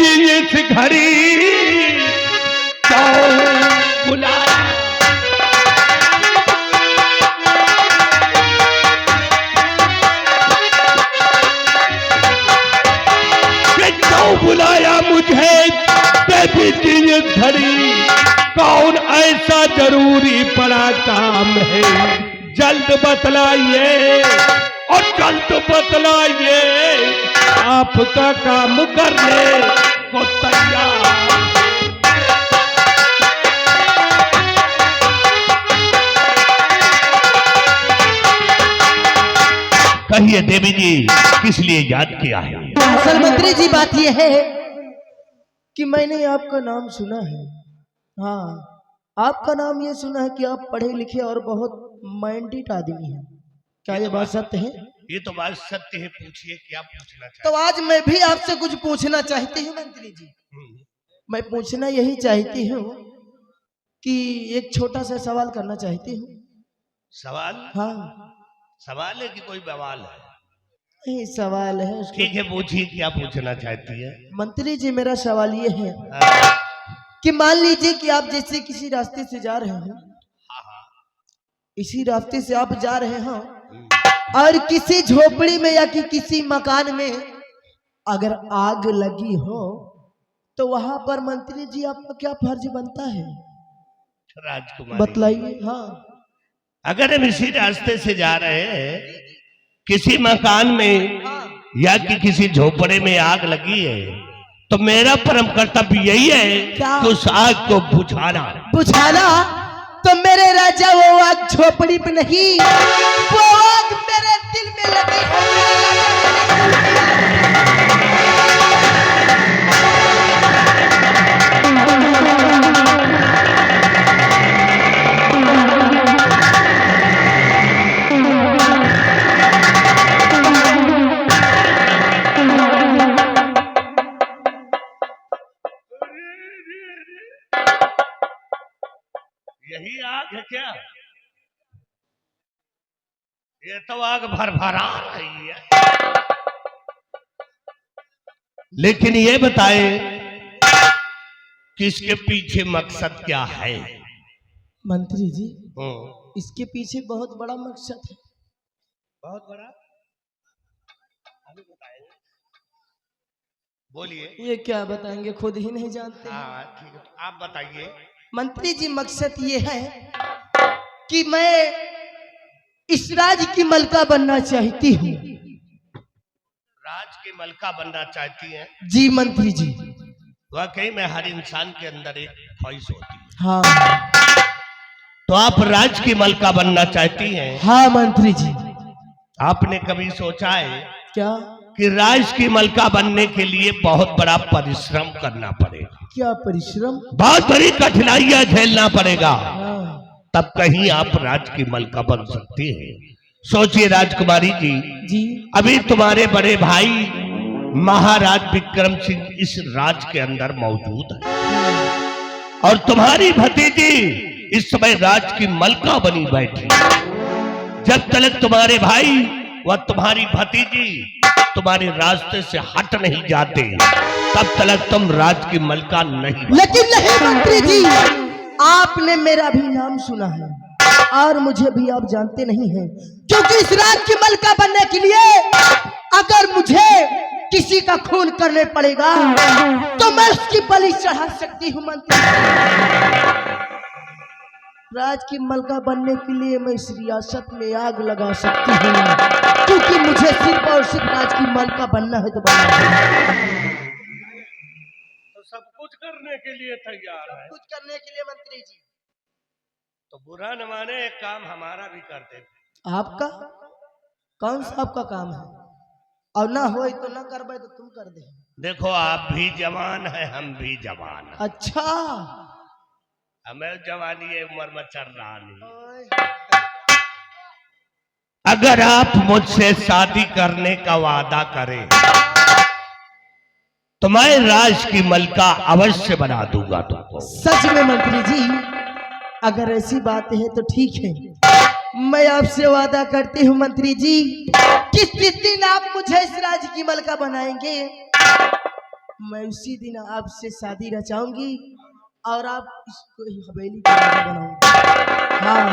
जी इस घड़ी कौन बुलाया, क्यों बुलाया मुझे देवी जी इस घड़ी, कौन ऐसा जरूरी पड़ा काम है, जल्द बतलाइए और जल्द बतलाइए, आपका काम करने को तैयार। कहिए देवी जी, किस लिए याद किया है? असल मंत्री जी बात यह है कि मैंने आपका नाम सुना है। हाँ, आपका नाम ये सुना है कि आप पढ़े लिखे और बहुत माइंडेड आदमी हैं। क्या ये बात सत्य है? ये तो बात सत्य है, पूछिए क्या पूछना चाहते? तो आज मैं भी आपसे कुछ पूछना चाहती हूँ मंत्री जी। मैं पूछना यही चाहती हूँ कि एक छोटा सा सवाल करना चाहती हूँ। सवाल? हाँ, सवाल है कि कोई बवाल है? नहीं, सवाल है। ठीक है, पूछिए क्या पूछना चाहती है? मंत्री जी मेरा सवाल ये है कि मान लीजिए कि आप जैसे किसी रास्ते से जा रहे हैं, इसी रास्ते से आप जा रहे हो और किसी झोपड़ी में या कि किसी मकान में अगर आग लगी हो तो वहां पर मंत्री जी आपका क्या फर्ज बनता है? राजकुमार बतलाइए। हाँ, अगर हम इसी रास्ते से जा रहे हैं, किसी मकान में या कि किसी झोपड़े में आग लगी है, तो मेरा परम कर्तव्य यही है कि उस आग को बुझाना। बुझाना? तो मेरे राजा वो आग झोपड़ी पे नहीं, वो आग मेरे दिल में लगी यही आग है क्या? ये तो आग भरभरा रही है। लेकिन ये बताए कि इसके पीछे मकसद क्या है? मंत्री जी, इसके पीछे बहुत बड़ा मकसद है। बहुत बड़ा? अभी बताएंगे, बोलिए। ये क्या बताएंगे, खुद ही नहीं जानते। हाँ ठीक है, तो आप बताइए। मंत्री जी मकसद ये है कि मैं इस राज की मलका बनना चाहती हूँ। राज की मलका बनना चाहती हैं? जी मंत्री जी। वाकई में हर इंसान के अंदर एक ख्वाहिश होती है। हाँ, तो आप राज की मलका बनना चाहती हैं? हाँ मंत्री जी। आपने कभी सोचा है क्या? कि राज की मलका बनने के लिए बहुत बड़ा परिश्रम करना पड़ेगा? क्या परिश्रम? बहुत बड़ी कठिनाइयां झेलना पड़ेगा, हाँ। तब कहीं आप राज की मलका बन सकती हैं। सोचिए राजकुमारी जी, अभी तुम्हारे बड़े भाई महाराज विक्रम सिंह इस राज के अंदर मौजूद है और तुम्हारी भतीजी इस समय राज की मलका बनी बैठी। जब तक तुम्हारे भाई व तुम्हारी भतीजी तुम्हारे रास्ते से हट नहीं जाते, तब तक तुम राज की मलका नहीं। लेकिन नहीं मंत्री जी, आपने मेरा भी नाम सुना है और मुझे भी आप जानते नहीं हैं, क्योंकि इस राज की मलका बनने के लिए अगर मुझे किसी का खून करने पड़ेगा तो मैं उसकी बलि चढ़ा सकती हूँ मंत्री। राज की मलका बनने के लिए मैं इस रियासत में आग लगा सकती हूँ, क्योंकि मुझे सिर्फ और सिर्फ राज की मलका बनना है तो बनना है। तो सब कुछ करने के लिए तैयार है? कुछ करने के लिए मंत्री जी। तो बुरा न माने, एक काम हमारा भी कर दे। आपका कौन सा आपका काम है? और ना हो तो ना करबे तो तुम कर दे। देखो आप भी जवान है, हम भी जवान है। अच्छा, हमें जवानी है, उम्र में चढ़ रहा नहीं। अगर आप मुझसे शादी करने का वादा करें तो मैं राज की मलका अवश्य बना दूंगा तुमको। सच में मंत्री जी, अगर ऐसी बात है तो ठीक है, मैं आपसे वादा करती हूँ मंत्री जी कि जिस दिन आप मुझे इस राज की मलका बनाएंगे मैं उसी दिन आपसे शादी रचाऊंगी और आप इसको ही हवेली का राजा बनाऊंगी। हाँ,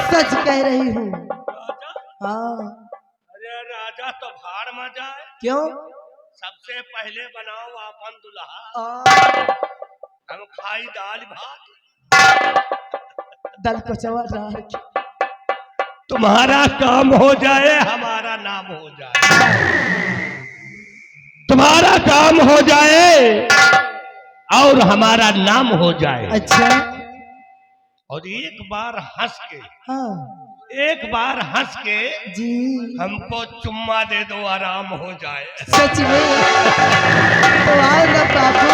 सच कह रही हूँ। हाँ। अरे राजा तो भाड़ में जाए। क्यों? सबसे पहले बनाओ अपन दुल्हा, हम खाई दाल भात, दल कचवा डाल के। तुम्हारा काम हो जाए हमारा नाम हो जाए, तुम्हारा काम हो जाए और हमारा नाम हो जाए। अच्छा। और एक बार हंस के, हाँ एक बार हंस के जी, हमको चुम्मा दे दो, आराम हो जाए। सच में? तो आओ ना बाबू।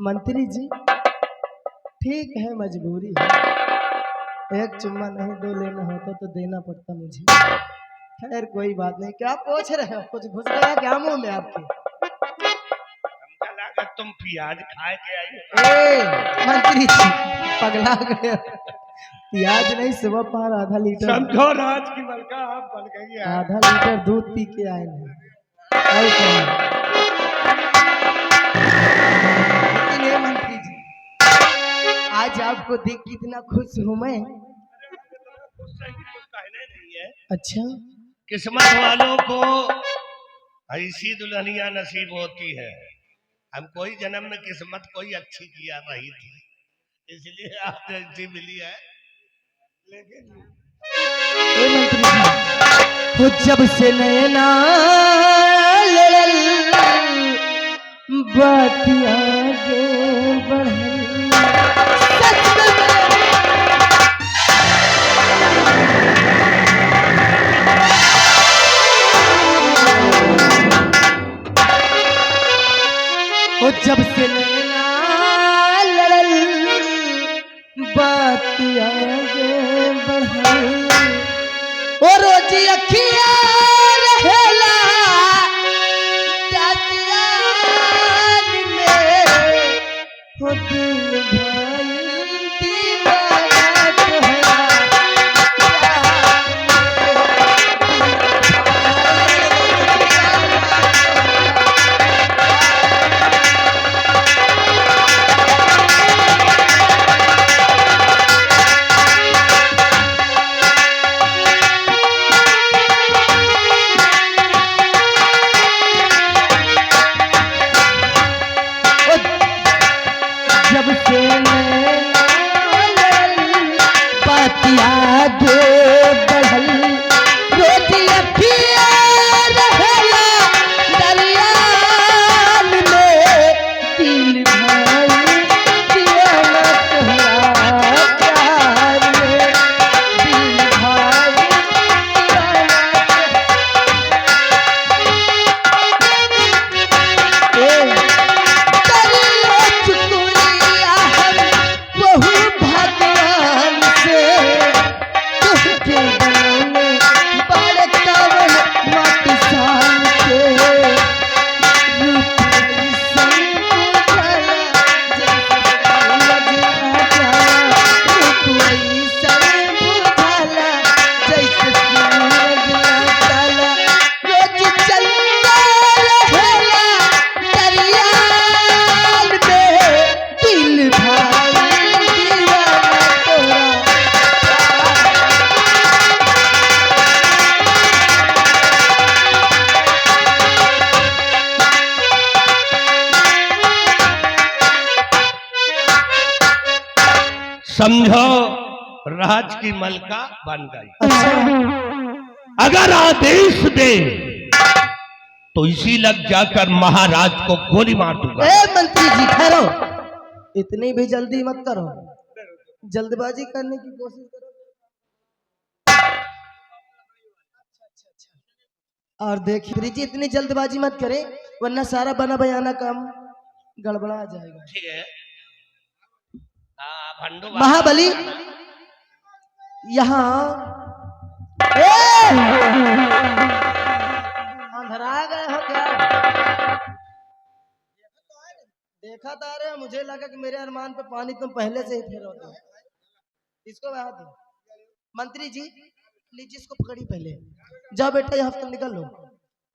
मंत्री जी, ठीक है, मजबूरी है, एक चुम्मा नहीं दो लेना होता तो देना पड़ता मुझे। खैर कोई बात नहीं। क्या पूछ रहे हो? कुछ घुस गया क्या मुंह में आपके? हमको लगा तुम प्याज खाए के आई। ए मंत्री जी, पगला गए? प्याज नहीं, सुबह पार आधा लीटर। समझो राज की मलका आप बन गई है। आधा लीटर दूध पी के आए हैं। और क्या? लेकिन ये मंत्री जी, आज आपको देख कितना खुश हूं मैं। नहीं है। अच्छा। किस्मत वालों को ऐसी दुल्हनिया नसीब होती है। हम कोई जन्म में किस्मत कोई अच्छी किया रही थी, इसलिए आप ऐसी मिली है। लेकिन ए मंत्री जी, हो जब से नैना लड़ल बात आगे बढ़ल, सच में हो जब से नैना लड़ल बात आगे बढ़ल, ओ रोज अखिया रहेला दातियान में, हो दिल भाई दीवाना तोहरा जब से बातिया आगे बढ़ल, रोज अखिया रहेला दरियान में, दिल भाई दीवाना तोहरा प्यार में, दिल भाई दीवाना। भगवान से तुझे बनाने बड़े कवन मत शान के, रूप संग बुझला जैसे सूरज आजा, रूप संग बुझला जैसे सूरज आजा, रोज चलता रहेला दरियान में, दिल भाई समझो राज की मलका बन गई। अगर आदेश दे तो इसी लग जाकर महाराज को गोली मार दूंगा। ए मंत्री जी ठहरो, इतनी भी जल्दी मत करो, जल्दबाजी करने की कोशिश करो। और देखिए जी, इतनी जल्दबाजी मत करें वरना सारा बना बयाना काम गड़बड़ा जाएगा। ठीक है। महाबली यहाँ देखा था, अरे मुझे लगा कि मेरे अरमान पे पानी तुम पहले से ही फेरो दो। इसको मैं दो। मंत्री जी लीजिए, इसको पकड़ी पहले। जाओ बेटा, यहाँ से निकल लो,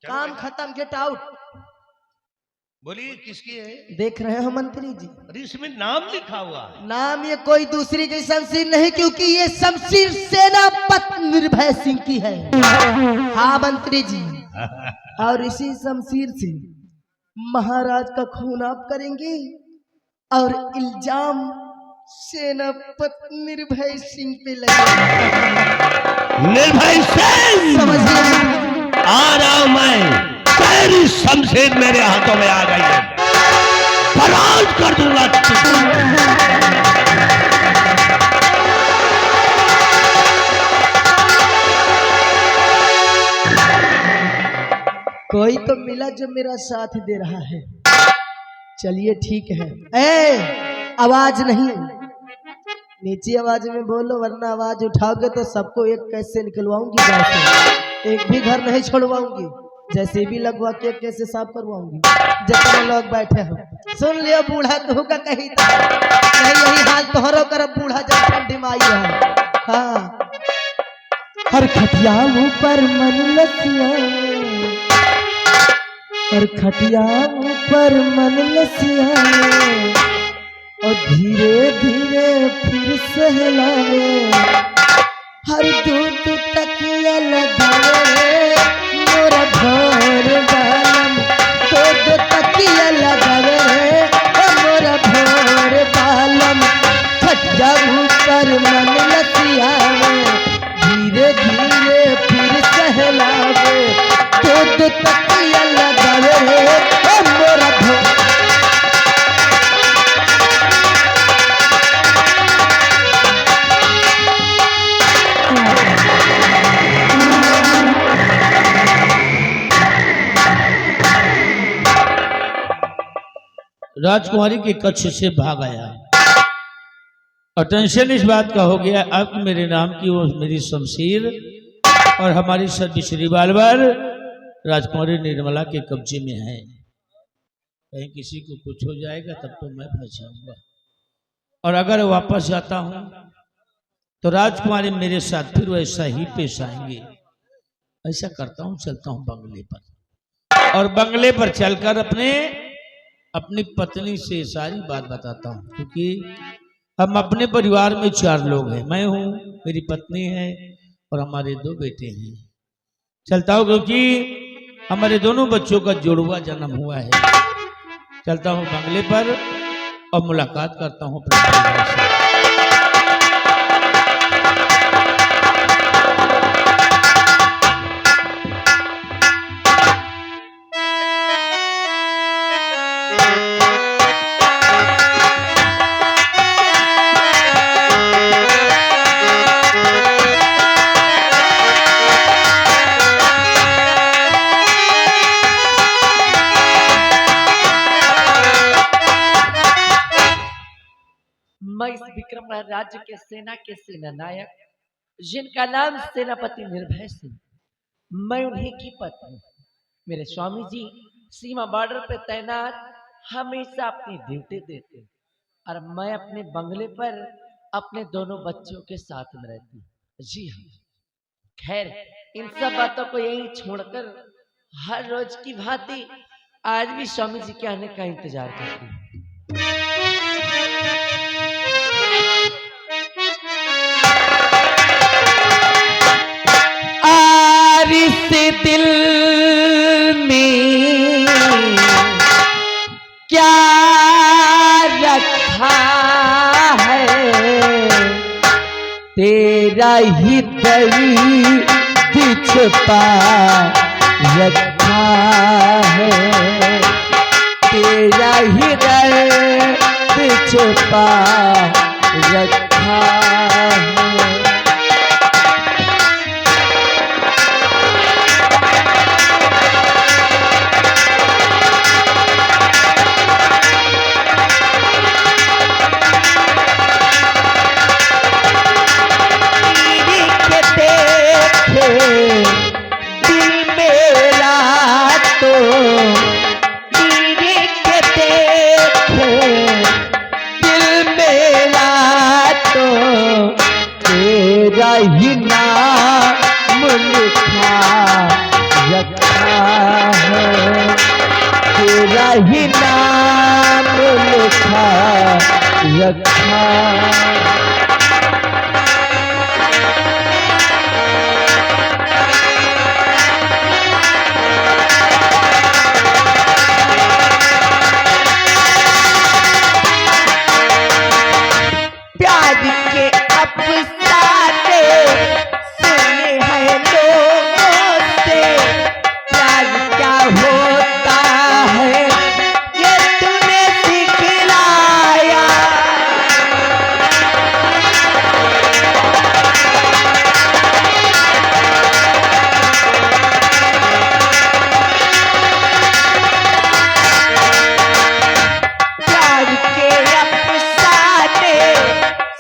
काम खत्म, गेट आउट। बोलिए किसकी है? देख रहे हो मंत्री जी, अरे इसमें नाम लिखा हुआ है। नाम ये कोई दूसरी की शमशीर नहीं, क्योंकि ये शमशीर सेनापति निर्भय सिंह की है। हाँ मंत्री जी, और इसी शमशीर से महाराज का खून आप करेंगे और इल्जाम सेनापति निर्भय सिंह पे लगेगा। निर्भय सिंह समझिए, आ रहा हूं मैं। तेरी शमशीर मेरे हाथों में आ गई है, बराज कर दूंगा। कोई तो मिला जो मेरा साथ दे रहा है। चलिए ठीक है। ए, आवाज नहीं, नीचे आवाज में बोलो, वरना आवाज उठाओगे तो सबको एक कैसे निकलवाऊंगी घर से, एक भी घर नहीं छोड़वाऊंगी, जैसे भी लगवा के कैसे साफ करवाऊंगी। जितने लोग बैठे हो सुन लियो, बूढ़ा तू का कही यही हाल तोहरो करब, बूढ़ा जब ठंडी माई है। हाँ, हर खटिया ऊपर मन लसिया, हर खटिया ऊपर मन लसिया, और धीरे धीरे फिर सहलावे, हर दूध तकिया लगावे मोरा भोर बालम, दूध तकिया लगावे मोरा भोर बालम, खटिया ऊपर मन लसियावे, धीरे धीरे फिर सहलावे, दूध तकिया लगावे मोरा भोर। राजकुमारी के कक्ष से भाग आया और टेंशन इस बात का हो गया अब मेरे नाम की वो मेरी शमशीर और हमारी सर्विस रिवाल्वर राजकुमारी निर्मला के कब्जे में है। कहीं किसी को कुछ हो जाएगा तब तो मैं फंस जाऊंगा, और अगर वापस जाता हूं तो राजकुमारी मेरे साथ फिर वैसा ही पेश आएंगे। ऐसा करता हूं, चलता हूं बंगले पर, और बंगले पर चलकर अपनी पत्नी से सारी बात बताता हूँ, क्योंकि हम अपने परिवार में 4 लोग हैं। मैं हूँ, मेरी पत्नी है और हमारे 2 बेटे हैं। चलता हूँ क्योंकि हमारे दोनों बच्चों का जुड़वा जन्म हुआ है। चलता हूँ बंगले पर और मुलाकात करता हूँ अपने परिवार से। मैं इस विक्रम राज्य के सेना के सेना नायक, जिनका नाम सेनापति निर्भय सिंह, मैं उन्हीं की पत्नी। मेरे स्वामी जी सीमा बॉर्डर पे तैनात हमेशा अपनी ड्यूटी देते, और मैं अपने बंगले पर अपने दोनों बच्चों के साथ में रहती। जी हाँ, खैर इन सब बातों को यही छोड़कर हर रोज की भांति आज भी स्वामी जी के आने का इंतजार करती हूँ। इस दिल में क्या रखा है, तेरा ही दर्द छुपा रखा है, तेरा ही दर्द छुपा रखा है। दिल मेरा तो के देखो तेरा ही नाम लिखा रखा। प्यार के अफसाने सुने हैं लोगों से, प्यार क्या होता है ये तूने सिखलाया। प्यार के अफसाने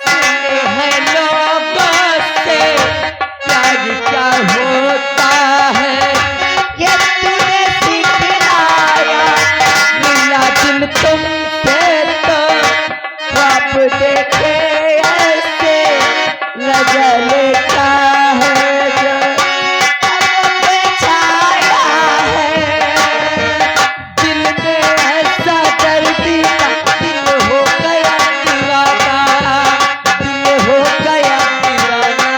सुने हैं लोगों से, प्यार क्या होता है ये तूने सिखलाया। मिला दिल तुमसे तो ख्वाब देखे ऐसे, रजा लेता है जो अब पे छाया है। दिल में ऐसा दर्दी का दिल हो गया दीवाना, दिल हो गया दीवाना।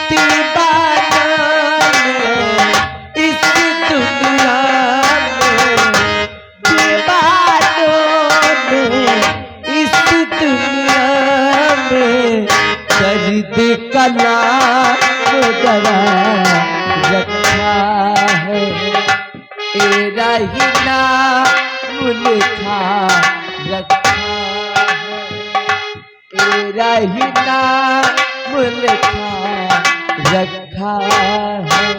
दीवाना ने इस दुनिया में, दीवानों ने इस दुनिया में दर्द का नाम दवा रखा है। तेरा ही नाम लिखा रखा है, तेरा ही नाम लिखा रखा है।